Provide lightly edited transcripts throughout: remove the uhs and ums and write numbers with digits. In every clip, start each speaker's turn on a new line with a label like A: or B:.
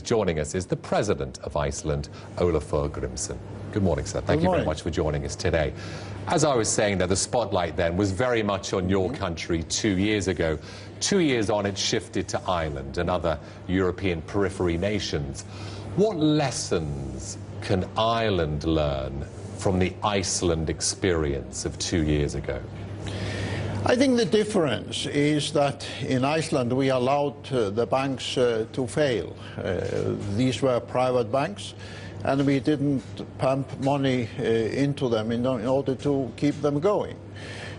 A: Joining us is the President of Iceland, Olafur Grimsson. Good morning, sir. Thank you very much for joining us today. As I was saying there, the spotlight then was very much on your country 2 years ago. 2 years on, it shifted to Ireland and other European periphery nations. What lessons can Ireland learn from the Iceland experience of 2 years ago?
B: I think the difference is that in Iceland we allowed the banks to fail. These were private banks, and we didn't pump money into them in order to keep them going.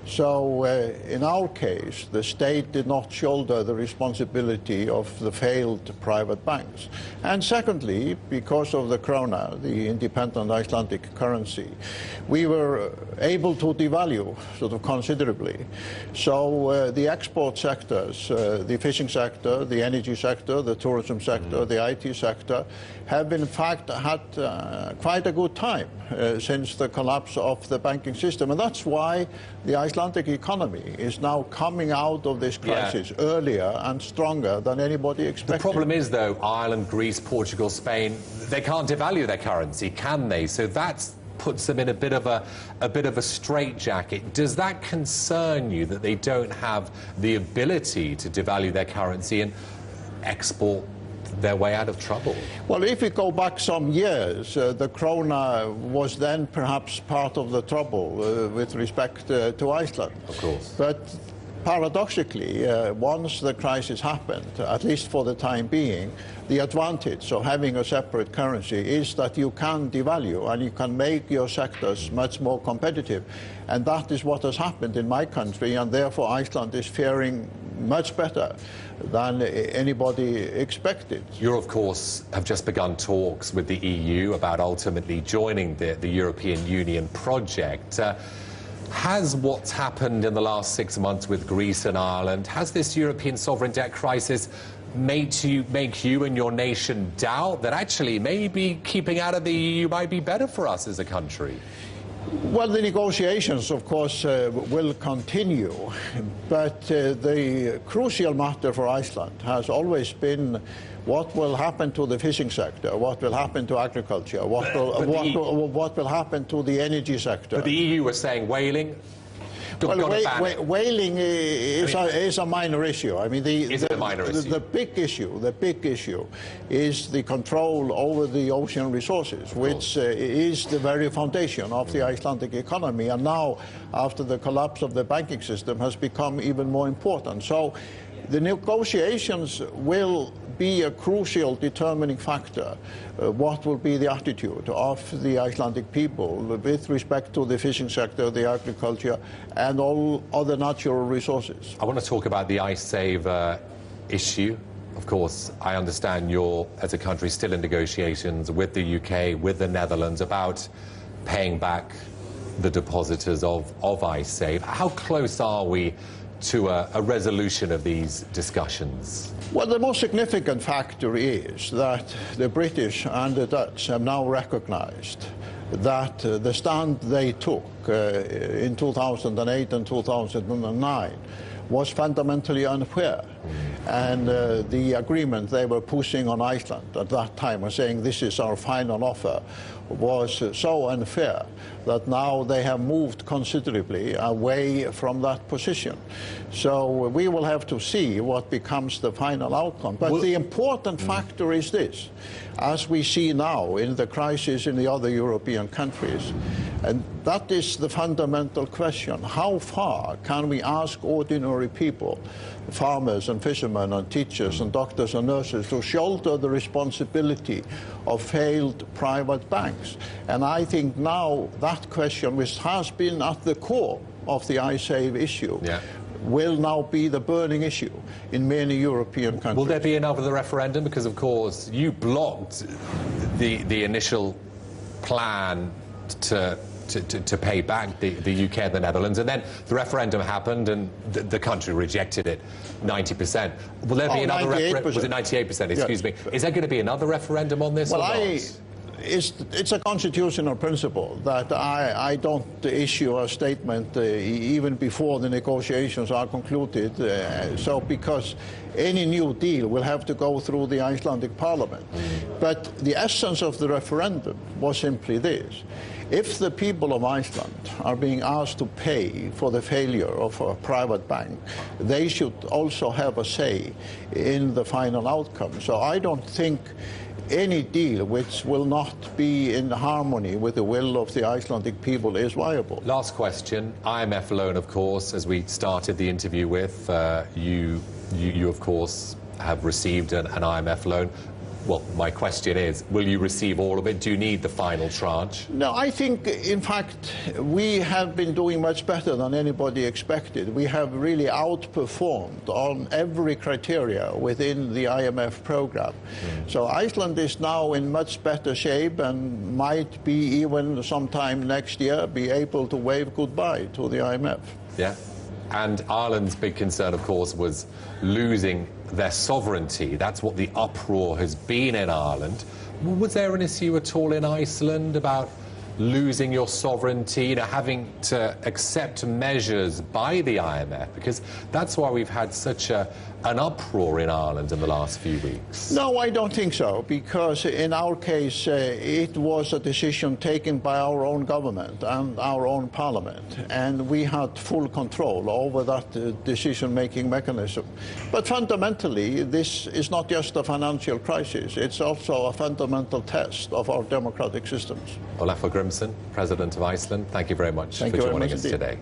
B: So in our case, the state did not shoulder the responsibility of the failed private banks. And secondly, because of the krona, the independent Icelandic currency, we were able to devalue sort of considerably. So the export sectors, the fishing sector, the energy sector, the tourism sector, the IT sector, have in fact had quite a good time since the collapse of the banking system. And that's why the Icelandic economy is now coming out of this crisis earlier and stronger than anybody expected.
A: The problem is, though, Ireland, Greece, Portugal, Spain, they can't devalue their currency, can they? So that puts them in a bit of a straitjacket. Does that concern you that they don't have the ability to devalue their currency and export their way out of trouble?
B: Well, if we go back some years, the krona was then perhaps part of the trouble with respect to Iceland.
A: Of course.
B: But paradoxically, once the crisis happened, at least for the time being, the advantage of having a separate currency is that you can devalue and you can make your sectors much more competitive. And that is what has happened in my country, and therefore Iceland is faring much better than anybody expected.
A: You, of course, have just begun talks with the EU about ultimately joining the European Union project. Has what's happened in the last 6 months with Greece and Ireland, has this European sovereign debt crisis make you and your nation doubt that actually maybe keeping out of the EU might be better for us as a country?
B: Well, the negotiations, of course, will continue, but the crucial matter for Iceland has always been what will happen to the fishing sector, what will happen to agriculture, what will happen to the energy sector.
A: But the EU was saying whaling.
B: Well, whaling is a minor issue. I mean, the big issue is the control over the ocean resources, which is the very foundation of the Icelandic economy, and now, after the collapse of the banking system, has become even more important. So the negotiations will be a crucial determining factor. What will be the attitude of the Icelandic people with respect to the fishing sector, the agriculture, and all other natural resources?
A: I want to talk about the Icesave issue. Of course, I understand you're, as a country, still in negotiations with the UK, with the Netherlands, about paying back the depositors of Icesave. How close are we to a resolution of these discussions?
B: Well, the most significant factor is that the British and the Dutch have now recognized that the stand they took in 2008 and 2009 was fundamentally unfair. And the agreement they were pushing on Iceland at that time, was saying this is our final offer, was so unfair that now they have moved considerably away from that position. So we will have to see what becomes the final outcome. But the important factor is this, as we see now in the crisis in the other European countries, and that is the fundamental question. How far can we ask ordinary people, farmers and fishermen and teachers and doctors and nurses, to shoulder the responsibility of failed private banks? And I think now that question, which has been at the core of the Icesave issue, will now be the burning issue in many European countries. Will
A: there be another referendum? Because, of course, you blocked the initial plan to pay back the UK and the Netherlands, and then the referendum happened and the country rejected it 90%. Will there be another referendum? Was it 98%? Excuse me. Is there going to be another referendum on this?
B: Well, it's a constitutional principle that I don't issue a statement even before the negotiations are concluded. So because any new deal will have to go through the Icelandic parliament. But the essence of the referendum was simply this. If the people of Iceland are being asked to pay for the failure of a private bank, they should also have a say in the final outcome. So I don't think any deal which will not be in harmony with the will of the Icelandic people is viable.
A: Last question. IMF loan, of course, as we started the interview with, you of course, have received an IMF loan. Well, my question is, will you receive all of it? Do you need the final tranche?
B: No, I think, in fact, we have been doing much better than anybody expected. We have really outperformed on every criteria within the IMF program. So Iceland is now in much better shape and might be even sometime next year be able to wave goodbye to the IMF.
A: Yeah. And Ireland's big concern, of course, was losing their sovereignty. That's what the uproar has been in Ireland. Was there an issue at all in Iceland about losing your sovereignty, you know, having to accept measures by the IMF? Because that's why we've had such an uproar in Ireland in the last few weeks.
B: No, I don't think so, because in our case, it was a decision taken by our own government and our own parliament, and we had full control over that decision-making mechanism. But fundamentally, this is not just a financial crisis, it's also a fundamental test of our democratic systems.
A: Olafur Grimsson, President of Iceland, thank you very much for joining us today.